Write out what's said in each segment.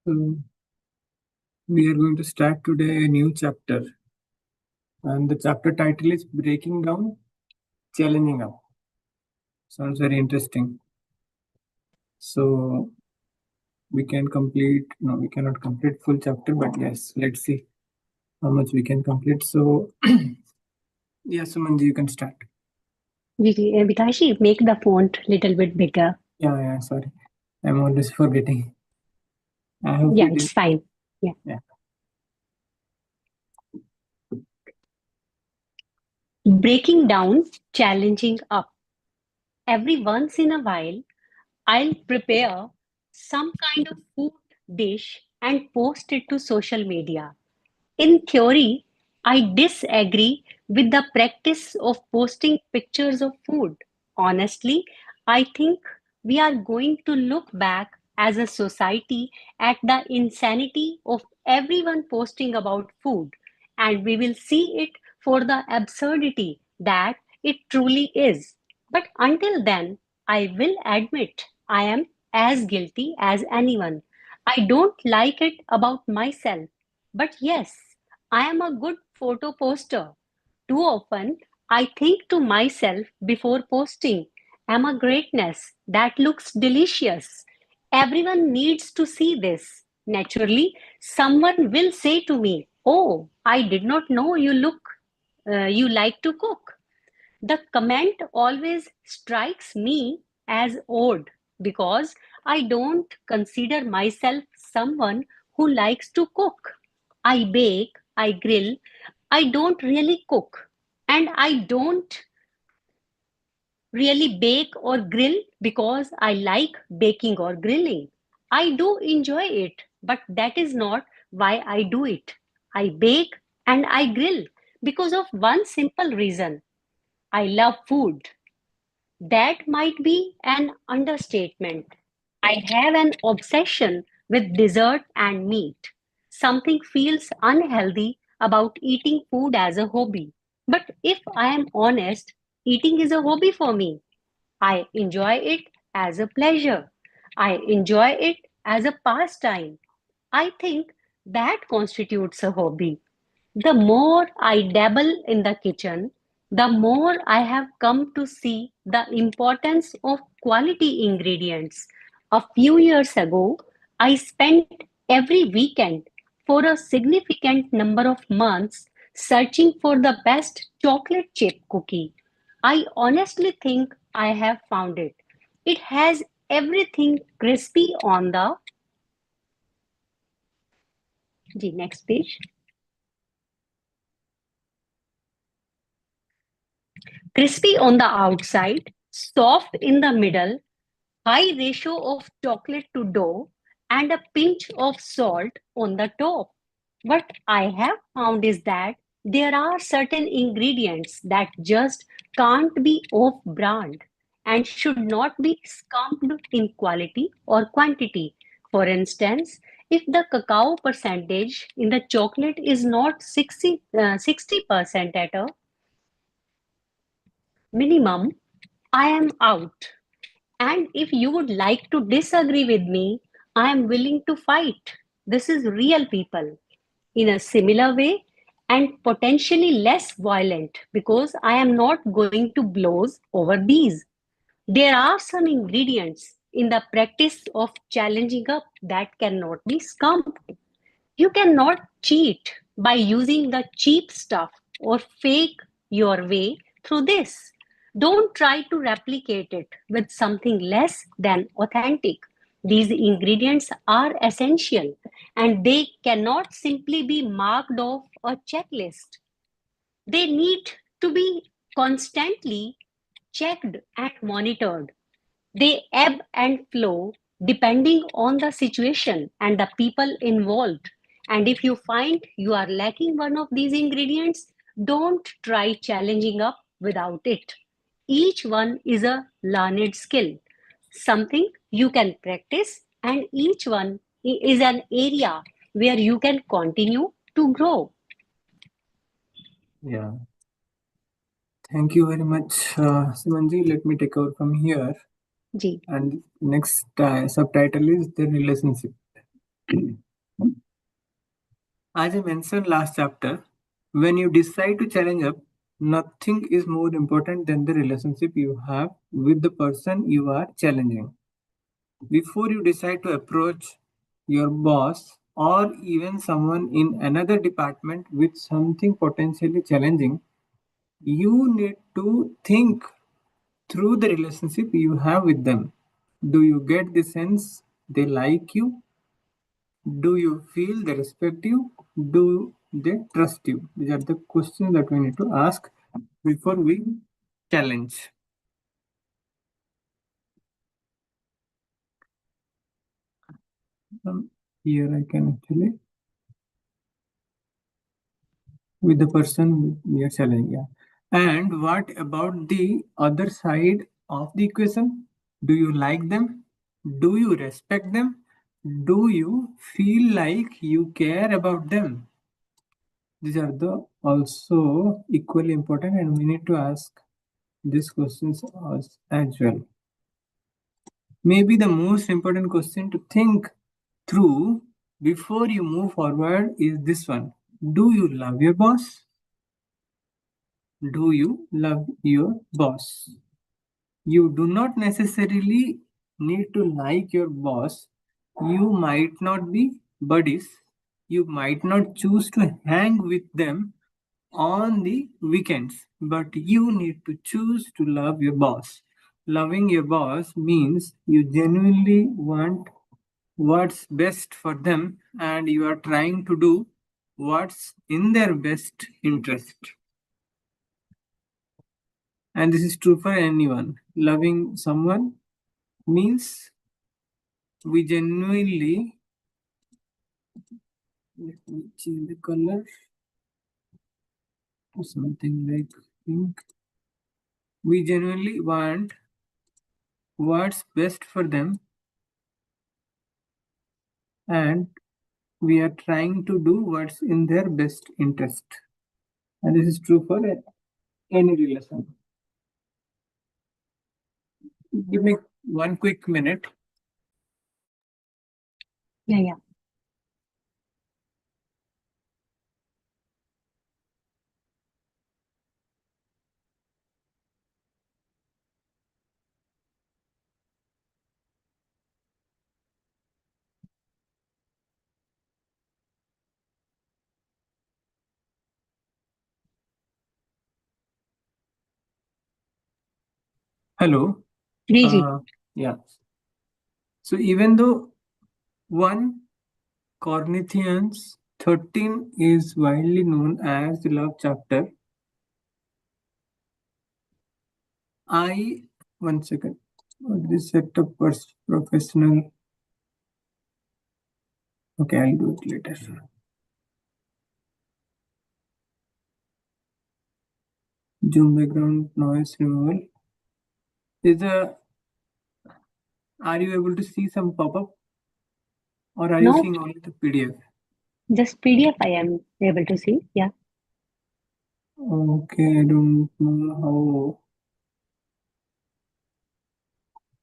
So we are going to start today a new chapter, and the chapter title is Breaking Down, Challenging Up. Sounds very interesting. So we can complete, no, we cannot complete full chapter, but yes, let's see how much we can complete. So yeah, Sumanji, you can start. Vikashi, make the font little bit bigger. Yeah, sorry. I'm always forgetting. I hope Yeah, you it's did. fine. Yeah. Breaking down, challenging up. Every once in a while, I'll prepare some kind of food dish and post it to social media. In theory, I disagree with the practice of posting pictures of food. Honestly, I think we are going to look back as a society at the insanity of everyone posting about food, and we will see it for the absurdity that it truly is. But until then, I will admit I am as guilty as anyone. I don't like it about myself. But yes, I am a good photo poster. Too often, I think to myself before posting, I'm a greatness that looks delicious. Everyone needs to see this. Naturally, someone will say to me, "Oh, I did not know you like to cook." The comment always strikes me as odd because I don't consider myself someone who likes to cook. I bake, I grill, I don't really cook. And I don't really bake or grill because I like baking or grilling. I do enjoy it, but that is not why I do it. I bake and I grill because of one simple reason: I love food. That might be an understatement. I have an obsession with dessert and meat. Something feels unhealthy about eating food as a hobby. But if I am honest, eating is a hobby for me. I enjoy it as a pleasure. I enjoy it as a pastime. I think that constitutes a hobby. The more I dabble in the kitchen, the more I have come to see the importance of quality ingredients. A few years ago, I spent every weekend for a significant number of months searching for the best chocolate chip cookie. I honestly think I have found it. It has everything crispy on the next page. Crispy on the outside, soft in the middle, high ratio of chocolate to dough, and a pinch of salt on the top. What I have found is that there are certain ingredients that just can't be off brand and should not be skimmed in quality or quantity. For instance, if the cacao percentage in the chocolate is not 60% at a minimum, I am out. And if you would like to disagree with me, I am willing to fight. This is real people in a similar way and potentially less violent because I am not going to blows over these. There are some ingredients in the practice of challenging up that cannot be skimmed. You cannot cheat by using the cheap stuff or fake your way through this. Don't try to replicate it with something less than authentic. These ingredients are essential and they cannot simply be marked off a checklist. They need to be constantly checked and monitored. They ebb and flow depending on the situation and the people involved. And if you find you are lacking one of these ingredients, don't try challenging up without it. Each one is a learned skill, something you can practice, and each one is an area where you can continue to grow. Yeah. Thank you very much, Sumanji. Let me take over from here. Ji. And next subtitle is the relationship. As I mentioned last chapter, when you decide to challenge up, nothing is more important than the relationship you have with the person you are challenging. Before you decide to approach your boss or even someone in another department with something potentially challenging, you need to think through the relationship you have with them. Do you get the sense they like you? Do you feel they respect you? Do they trust you? These are the questions that we need to ask before we challenge. Here I can actually with the person we are challenging. Yeah. And what about the other side of the equation? Do you like them? Do you respect them? Do you feel like you care about them? These are the also equally important, and we need to ask these questions as well. Maybe the most important question to think through before you move forward is this one. Do you love your boss? Do you love your boss? You do not necessarily need to like your boss. You might not be buddies. You might not choose to hang with them on the weekends, but you need to choose to love your boss. Loving your boss means you genuinely want what's best for them and you are trying to do what's in their best interest. And this is true for anyone. Loving someone means we genuinely, let me change the color to something like pink. We genuinely want what's best for them and we are trying to do what's in their best interest. And this is true for any relation. Give me one quick minute. Yeah. Hello. Ji ji Yeah. So even though 1 Corinthians 13 is widely known as the love chapter, I, one second, this setup was professional. Okay, I'll do it later. Zoom background noise removal. Are you able to see some pop-up or are you No, seeing only the PDF? just PDF I am able to see. Yeah. Okay, I don't know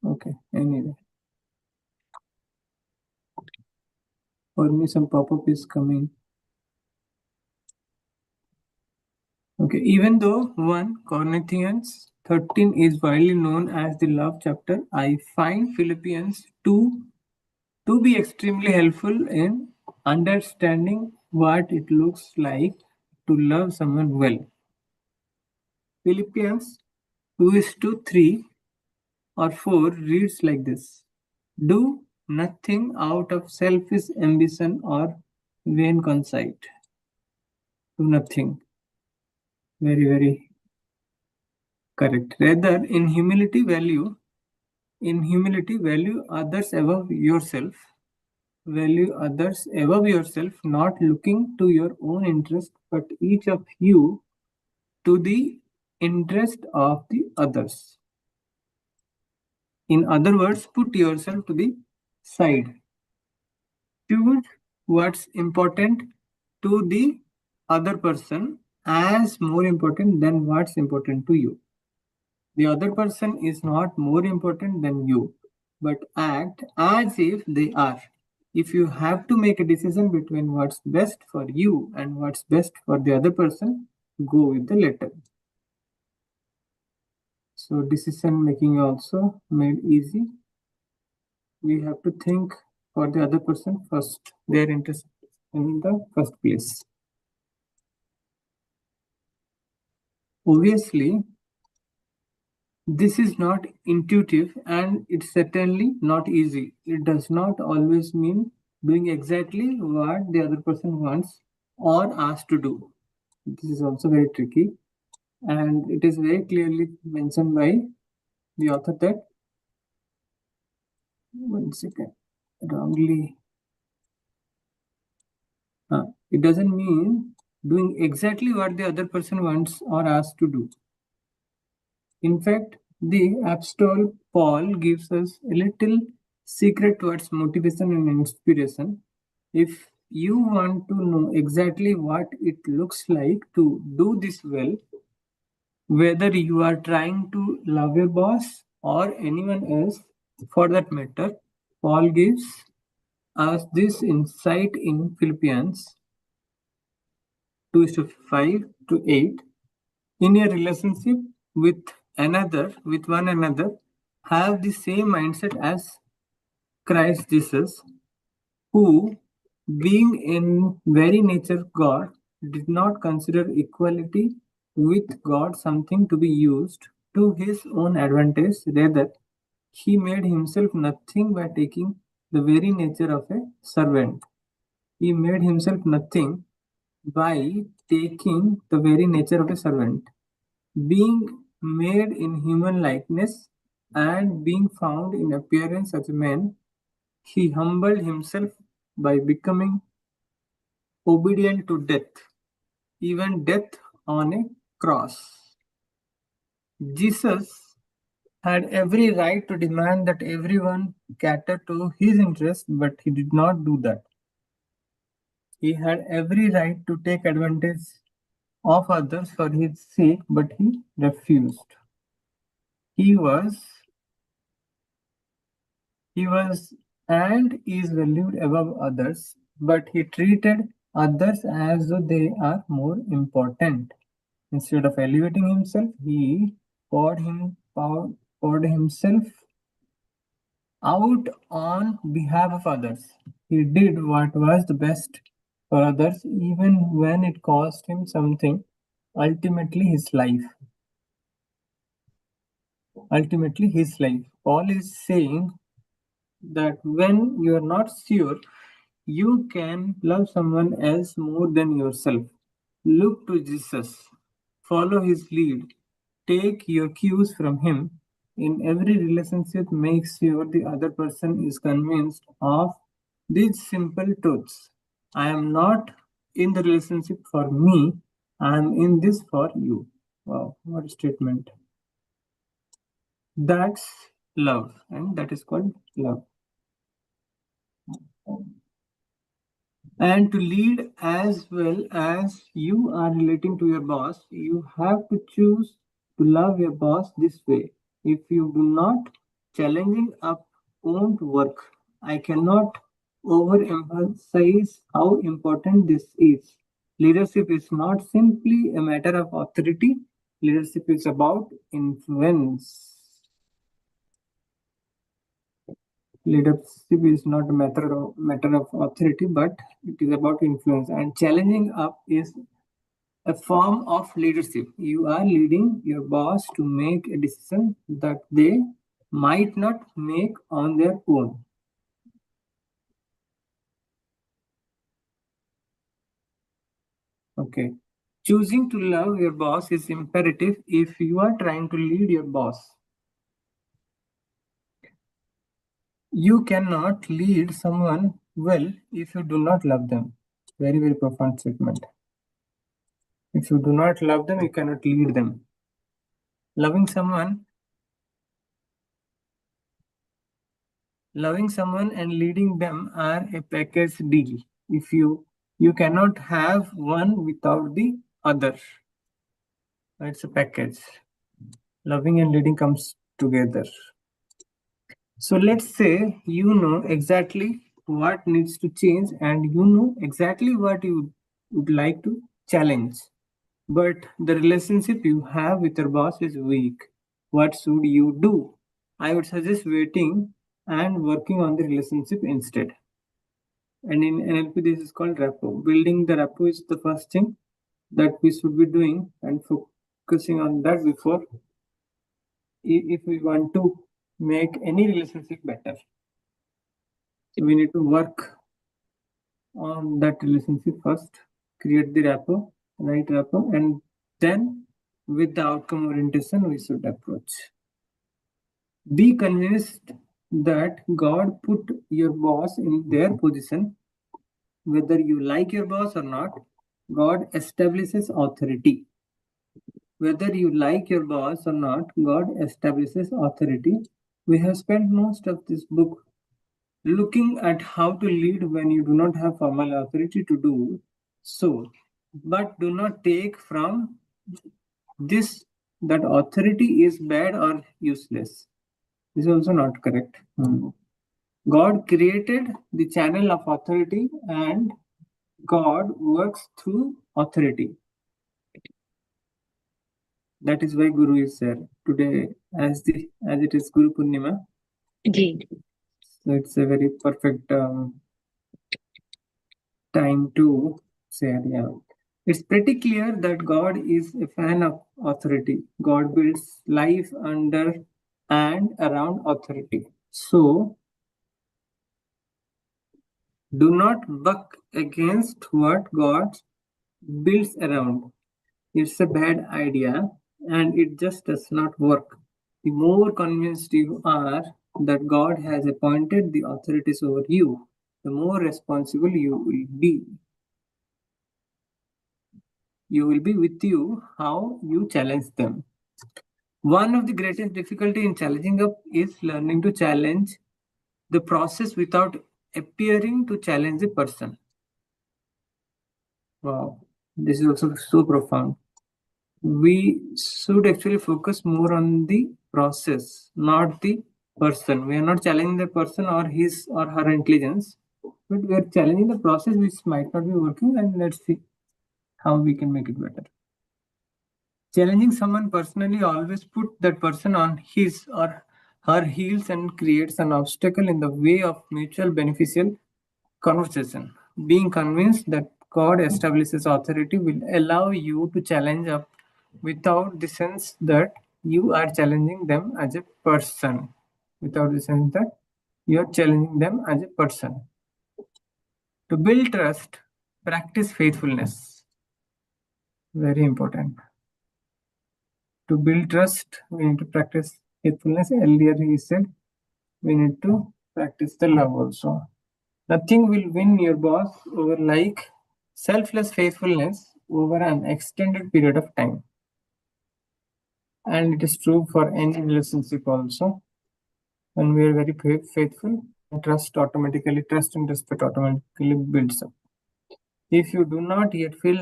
how. Okay, anyway. For me, some pop-up is coming. Okay, even though 1 Corinthians 13 is widely known as the love chapter, I find Philippians 2 to be extremely helpful in understanding what it looks like to love someone well. Philippians 2 is to 3 or 4 reads like this. Do nothing out of selfish ambition or vain conceit. Do nothing. Very, very correct. Rather, in humility, value others above yourself. Value others above yourself, not looking to your own interest, but each of you to the interest of the others. In other words, put yourself to the side. Choose what's important to the other person as more important than what's important to you. The other person is not more important than you, but act as if they are. If you have to make a decision between what's best for you and what's best for the other person, go with the latter. So decision making also made easy. We have to think for the other person first, their interest in the first place. Obviously, this is not intuitive and it's certainly not easy. It does not always mean doing exactly what the other person wants or asks to do. This is also very tricky, and it is very clearly mentioned by the author that, one second, wrongly, it doesn't mean doing exactly what the other person wants or asks to do. In fact, the Apostle Paul gives us a little secret towards motivation and inspiration. If you want to know exactly what it looks like to do this well, whether you are trying to love your boss or anyone else for that matter, Paul gives us this insight in Philippians 2:5 to 8. In your relationship with with one another, have the same mindset as Christ Jesus, who, being in very nature God, did not consider equality with God something to be used to his own advantage. Rather, he made himself nothing by taking the very nature of a servant. He made himself nothing by taking the very nature of a servant. Being made in human likeness and being found in appearance as a man, he humbled himself by becoming obedient to death, even death on a cross. Jesus had every right to demand that everyone cater to his interests, but he did not do that. He had every right to take advantage of others for his sake, but he refused. He was He was and is valued above others, but he treated others as though they are more important. Instead of elevating himself, he poured himself out on behalf of others. He did what was the best for others, even when it cost him something, ultimately his life. Ultimately, his life. Paul is saying that when you are not sure you can love someone else more than yourself, look to Jesus, follow his lead, take your cues from him. In every relationship, make sure the other person is convinced of these simple truths. I am not in the relationship for me, I am in this for you. Wow, what a statement! That's love, and that is called love. And to lead as well as you are relating to your boss, you have to choose to love your boss this way. If you do not, challenging up won't work. I cannot overemphasize how important this is. Leadership is not simply a matter of authority, leadership is about influence. Leadership is not a matter of authority, but it is about influence. And challenging up is a form of leadership. You are leading your boss to make a decision that they might not make on their own. Okay. Choosing to love your boss is imperative if you are trying to lead your boss. You cannot lead someone well if you do not love them. Very, very profound statement. If you do not love them, you cannot lead them. Loving someone and leading them are a package deal. If you cannot have one without the other. It's a package. Loving and leading comes together. So let's say you know exactly what needs to change, and you know exactly what you would like to challenge. But the relationship you have with your boss is weak. What should you do? I would suggest waiting and working on the relationship instead. And in NLP, this is called rapport. Building the rapport is the first thing that we should be doing and focusing on that before, if we want to make any relationship better. So we need to work on that relationship first, create the rapport, right rapport, and then with the outcome orientation, we should approach. Be convinced that God put your boss in their position. Whether you like your boss or not, God establishes authority. Whether you like your boss or not, God establishes authority. We have spent most of this book looking at how to lead when you do not have formal authority to do so. But do not take from this that authority is bad or useless. This is also not correct. God created the channel of authority, and God works through authority. That is why Guru is there today, as it is Guru Purnima. Ji. So it's a very perfect time to share. Yeah, it's pretty clear that God is a fan of authority. God builds life under and around authority. So do not buck against what God builds around. It's a bad idea and it just does not work. The more convinced you are that God has appointed the authorities over you, the more responsible you will be. You will be with you how you challenge them. One of the greatest difficulty in challenging up is learning to challenge the process without appearing to challenge the person. Wow, this is also so profound. We should actually focus more on the process, not the person. We are not challenging the person or his or her intelligence, but we are challenging the process which might not be working, and let's see how we can make it better. Challenging someone personally always put that person on his or her heels and creates an obstacle in the way of mutual beneficial conversation. Being convinced that God establishes authority will allow you to challenge up without the sense that you are challenging them as a person. Without the sense that you are challenging them as a person. To build trust, practice faithfulness. Very important. To build trust, we need to practice faithfulness. Earlier, he said we need to practice the love also. Nothing will win your boss over like selfless faithfulness over an extended period of time. And it is true for any relationship also. When we are very faithful, then trust and respect automatically builds up. If you do not yet feel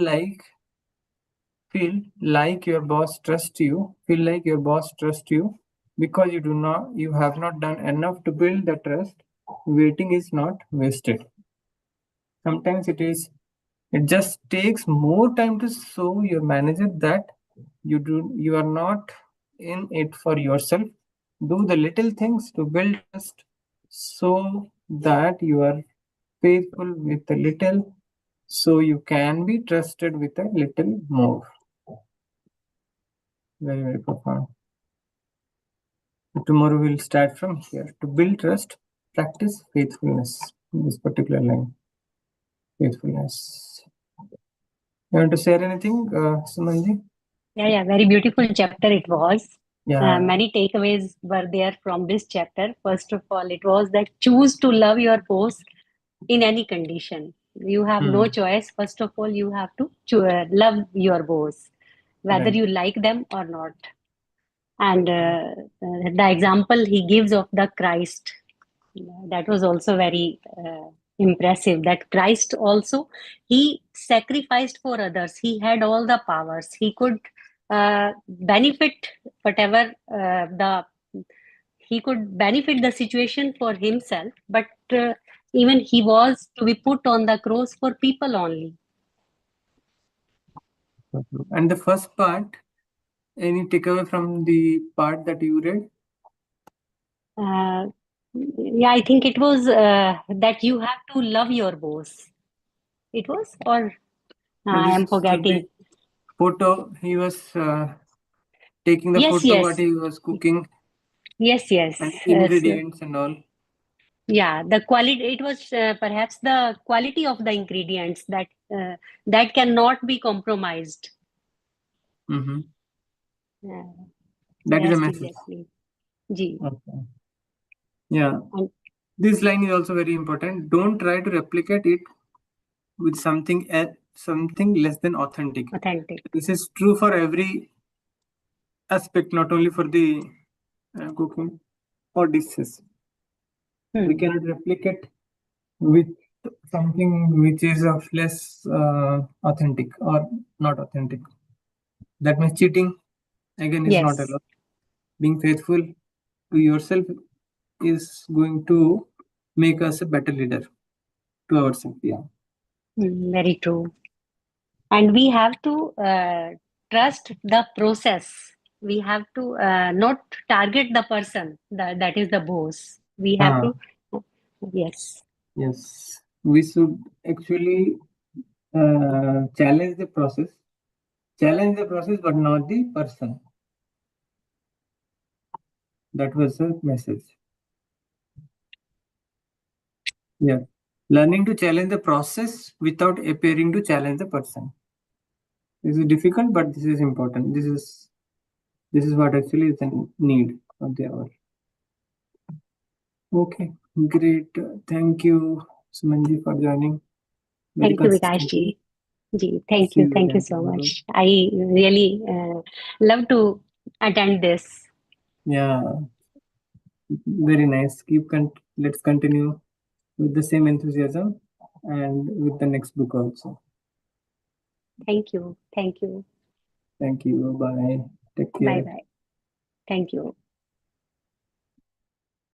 like your boss trusts you, because you have not done enough to build the trust, waiting is not wasted. Sometimes it just takes more time to show your manager that you are not in it for yourself. Do the little things to build trust so that you are faithful with a little, so you can be trusted with a little more. Very, very profound. Tomorrow we'll start from here. To build trust, practice faithfulness. In this particular line, faithfulness. You want to share anything, Sumanji? Yeah, very beautiful chapter it was. Yeah. Many takeaways were there from this chapter. First of all, it was that choose to love your boss in any condition. You have no choice. First of all, you have to love your boss, whether Right. you like them or not. And the example he gives of the Christ, that was also very impressive. That Christ also, he sacrificed for others. He had all the powers. He could benefit whatever the he could benefit the situation for himself, but Even he was to be put on the cross for people only. And the first part, any takeaway from the part that you read? Uh, yeah, I think it was that you have to love your boss. It was, or No, I this am is the forgetting. photo. He was taking the Yes, photo what yes, he was cooking yes, yes. and Yes. ingredients and all. Yeah, the quality. It was perhaps the quality of the ingredients that cannot be compromised. Mm-hmm. Uh, That is a yes, message. exactly. Ji. Okay. Yeah. And This line is also very important. Don't try to replicate it with something less than authentic. authentic. This is true for every aspect, not only for the cooking or dishes. We Hmm. cannot replicate with something which is of less authentic or not authentic. That means cheating again is not Yes. allowed. Being faithful to yourself is going to make us a better leader to ourselves. Yeah. Very true. And we have to trust the process. We have to not target the person that is the boss. We have Ah, to, yes. yes. We should actually challenge the process. Challenge the process, but not the person. That was the message. Yeah. Learning to challenge the process without appearing to challenge the person. This is difficult, but this is important. This is what actually is the need of the hour. Okay, great. Thank you, Sumanji, for joining very Thank you, Vikash consistently. ji. Ji, See you thank you again so tomorrow. much. I really love to attend this. Yeah, very nice. Let's continue with the same enthusiasm and with the next book also. Thank you. Thank you. Thank you. Bye. Take Bye care. bye. Thank you.